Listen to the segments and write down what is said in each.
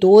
2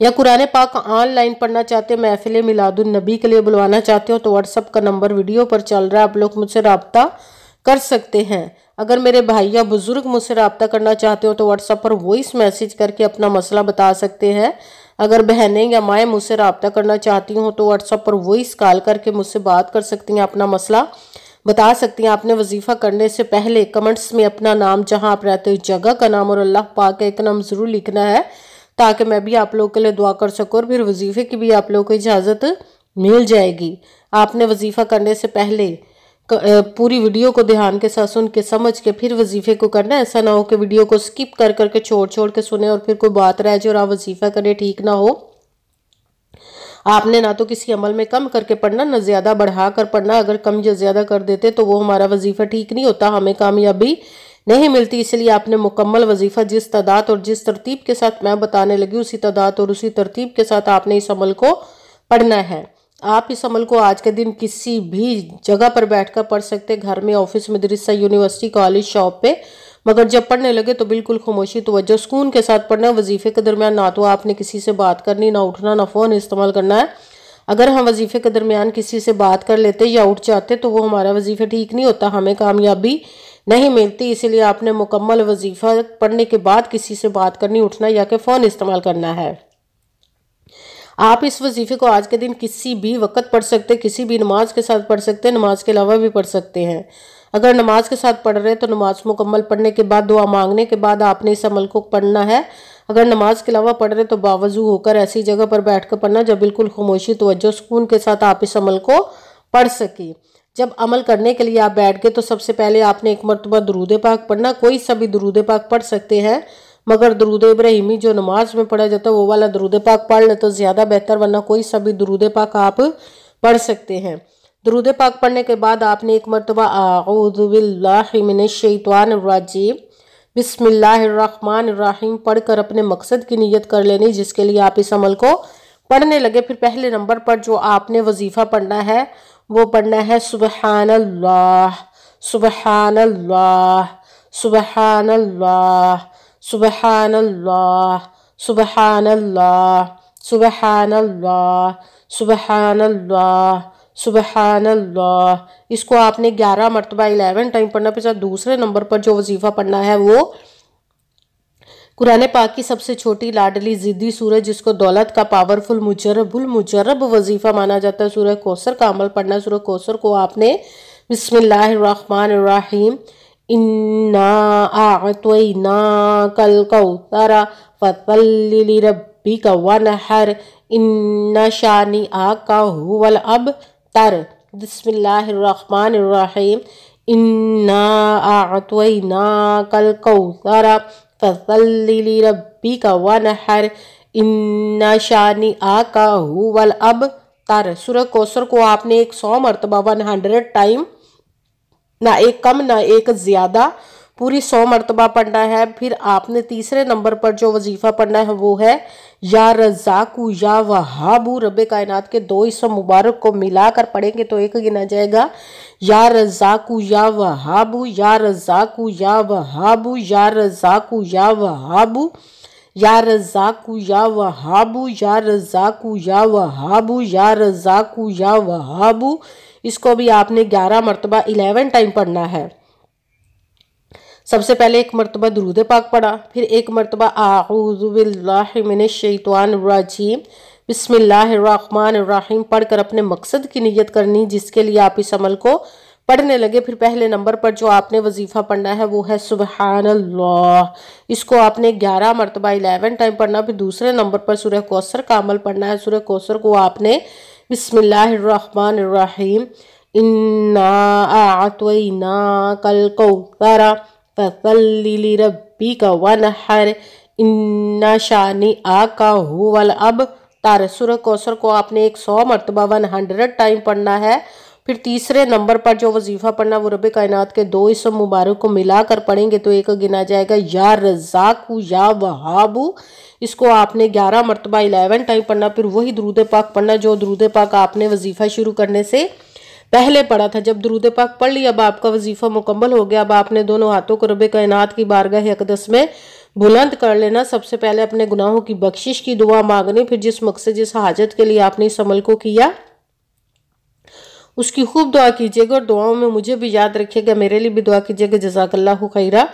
یا قرآن پاک on line پڑھنا چاہتے ہیں، محفل میلاد النبی کے لیے بلوانا چاہتے ہو تو واٹس ایپ کا نمبر ویڈیو پر چل رہا ہے، آپ لوگ مجھ سے رابطہ کر سکتے ہیں۔ اگر میرے بھائی یا بزرگ مجھ سے رابطہ کرنا چاہتے ہو تو واٹس ایپ پر وائس میسیج کر کے اپنا مسئلہ بتا سکتے ہیں۔ اگر بہنیں یا مائیں مجھ سے رابطہ کرنا چاہتی ہوں تو واٹس ایپ پر وائس کال کر کے مجھ سے بات کر سکتی ہیں، اپنا مسئلہ بتا سکتی ہیں۔ آپ نے وظیفہ کرنے سے پہلے کمنٹس میں اپنا نام، جہاں آپ رہتے ہو جگہ کا نام اور اللہ پاک کا ایک نام ضرور لکھنا ہے، تاکہ میں بھی آپ لوگوں کے لیے دعا کر سکوں، اور پھر وظیفے کی بھی آپ لوگوں کو اجازت مل جائے گی۔ آپ نے وظیفہ کرنے سے پہلے پوری ویڈیو کو دھیان کے ساتھ سن کے سمجھ کے پھر وظیفے کو کرنا، ایسا نہ ہو کہ ویڈیو کو سکپ کر کر کے چھوڑ کے سنیں اور پھر کوئی بات رہ جائے اور آپ وظیفہ کریں ٹھیک نہ ہو۔ آپ نے نہ تو کسی عمل میں کم کر کے پڑھنا، نہ زیادہ بڑھا کر پڑھنا۔ اگر کم یا زیادہ کر دیتے تو وہ ہمارا وظیفہ ٹھیک نہیں ہوتا، ہمیں کامیابی نہیں ملتی۔ اس لیے آپ نے مکمل وظیفہ جس تعداد اور جس ترتیب کے ساتھ میں بتانے لگی، اسی تعداد اور اسی ترتیب کے ساتھ آپ نے اس عمل کو پڑھنا ہے۔ آپ اس عمل کو آج کے دن کسی بھی جگہ پر بیٹھ کر پڑھ سکتے، گھر میں، آفس، مدرسہ، یونیورسٹی، کالج، شاپ پہ، مگر جب پڑھنے لگے تو بالکل خاموشی، توجہ، سکون کے ساتھ پڑھنا۔ وظیفے کے درمیان نہ تو آپ نے کسی سے بات کرنی، نہ اٹھنا، نہ فون استعمال کرنا ہے۔ اگر ہم وظیفے کے درمیان کسی سے بات کر لیتے یا اٹھ جاتے تو وہ ہمارا وظیفہ ٹھیک نہیں ہوتا، ہمیں کامیابی نہیں ملتی۔ اس لیے آپ نے مکمل وظیفہ پڑھنے کے بعد کسی سے بات کرنی، اٹھنا یا کہ فون استعمال کرنا ہے۔ آپ اس وظیفے کو آج کے دن کسی بھی وقت پڑھ سکتے، کسی بھی نماز کے ساتھ پڑھ سکتے، نماز کے علاوہ بھی پڑھ سکتے ہیں۔ اگر نماز کے ساتھ پڑھ رہے تو نماز مکمل پڑھنے کے بعد، دعا مانگنے کے بعد آپ نے اس عمل کو پڑھنا ہے۔ اگر نماز کے علاوہ پڑھ رہے تو باوضو ہو کر ایسی جگہ پر بیٹھ کر پڑھنا جب بالکل خاموشی، توجہ، سکون کے ساتھ آپ اس عمل کو پڑھ سکیں۔ جب عمل کرنے کے لیے آپ بیٹھ گئے تو سب سے پہلے آپ نے ایک مرتبہ درود پاک پڑھنا، کوئی سا بھی درود پاک پڑھ سکتے ہیں، مگر درود ابراہیمی جو نماز میں پڑھا جاتا ہے وہ والا درود پاک پڑھ لے تو زیادہ بہتر، ورنہ کوئی سا بھی درود پاک آپ پڑھ سکتے ہیں۔ درود پاک پڑھنے کے بعد آپ نے ایک مرتبہ اعوذ باللہ من الشیطان الرجیم بسم اللہ الرحمن الرحیم پڑھ کر اپنے مقصد کی نیت کر لینی، جس کے لیے آپ اس عمل کو پڑھنے لگے۔ پھر پہلے نمبر پر جو آپ نے وظیفہ پڑھنا ہے وہ پڑھنا ہے سبحان اللہ، سبحان اللہ، سبحان اللہ، سبحان اللہ، سبحان اللہ، سبحان اللہ، سبحان اللہ، سبحان اللہ۔ اس کو آپ نے 11 مرتبہ 11 ٹائم پڑھنا۔ پھر دوسرے نمبر پر جو وظیفہ پڑھنا ہے وہ قرآن پاک کی سب سے چھوٹی لاڈلی ضدی سورہ، جس کو دولت کا پاورفل المجرب وظیفہ مانا جاتا ہے، سورہ کوثر کا عمل پڑھنا ہے۔ سورہ کوثر کو آپ نے بسم اللہ الرحمن الرحیم اِنَّا أَعْطَيْنَاكَ الْكَوْثَرَ فَصَلِّ لِرَبِّكَ وَانْحَرْ إِنَّ شَانِئَكَ هُوَ الْأَبْتَرُ۔ بسم اللہ الرحمن الرحیم اِنَّا أَعْطَيْنَاكَ الْكَوْثَرَ فَصَلِّ لِرَبِّكَ وَانْحَرْ إِنَّ شَانِئَكَ هُوَ الْأَبْتَرُ۔ سورہ کوثر کو آپ نے 100 مرتبہ 100 ٹائم، نہ ایک کم نہ ایک زیادہ، پوری 100 مرتبہ پڑھنا ہے۔ پھر آپ نے تیسرے نمبر پر جو وظیفہ پڑھنا ہے وہ ہے یا رزاقو یا وہابو۔ رب کائنات کے 2 اسم مبارک کو ملا کر پڑھیں گے تو ایک گنا جائے گا، یا رزاقو یا وہابو، یا رزاقو یا وہابو، یا رزاقو یا وہابو، یا رزاقو یا وہابو، یا رزاقو یا وہابو، یا رزاقو یا وہابو۔ اس کو بھی آپ نے 11 مرتبہ 11 ٹائم پڑھنا ہے۔ سب سے پہلے ایک مرتبہ درود پاک پڑھا، پھر ایک مرتبہ اعوذ باللہ من الشیطان الرجیم بسم اللہ الرحمن الرحیم پڑھ کر اپنے مقصد کی نیت کرنی، جس کے لیے آپ اس عمل کو پڑھنے لگے۔ پھر پہلے نمبر پر جو آپ نے وظیفہ پڑھنا ہے وہ ہے سبحان اللہ، اس کو آپ نے 11 مرتبہ 11 ٹائم پڑھنا۔ پھر دوسرے نمبر پر سورہ کوثر کا عمل پڑھنا ہے۔ سورہ کوثر کو آپ نے بسم اللہ الرحمن الرحیم اِنَّا أَعْطَيْنَاكَ الْكَوْثَرَ فَصَلِّ لِرَبِّكَ وَانْحَرْ إِنَّ شَانِئَكَ هُوَ الْأَبْتَرُ۔ سورہ کوثر کو آپ نے 100 مرتبہ 100 ٹائم پڑھنا ہے۔ پھر تیسرے نمبر پر جو وظیفہ پڑھنا وہ رب کائنات کے 2 اسم مبارک کو ملا کر پڑھیں گے تو ایک گنا جائے گا، یا رزاقو یا وہابو۔ اس کو آپ نے 11 مرتبہ 11 ٹائم پڑھنا۔ پھر وہی درود پاک پڑھنا جو درود پاک آپ نے وظیفہ شروع کرنے سے پہلے پڑھا تھا۔ جب درود پاک پڑھ لیا، اب آپ کا وظیفہ مکمل ہو گیا، اب آپ نے دونوں ہاتھوں کو رب کائنات کی بارگاہ اقدس میں بلند کر لینا۔ سب سے پہلے اپنے گناہوں کی بخشش کی دعا مانگنی، پھر جس مقصد جس حاجت کے لیے آپ نے اس عمل کو کیا اس کی خوب دعا کیجیے گا، اور دعاؤں میں مجھے بھی یاد رکھیے گا، میرے لیے بھی دعا کیجیے گا۔ جزاک اللہ خیرہ۔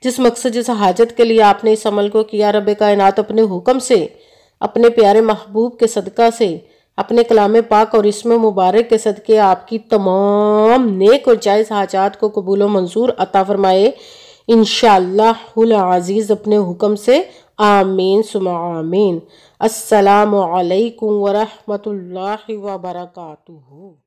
جس مقصد جس حاجت کے لیے آپ نے اس عمل کو کیا، رب کائنات اپنے حکم سے، اپنے پیارے محبوب کے صدقہ سے، اپنے کلام پاک اور اسم مبارک کے صدقے آپ کی تمام نیک اور جائز حاجات کو قبول و منظور عطا فرمائے انشاءاللہ العزیز اپنے حکم سے، آمین ثم آمین۔ السلام علیکم ورحمۃ اللہ وبرکاتہ۔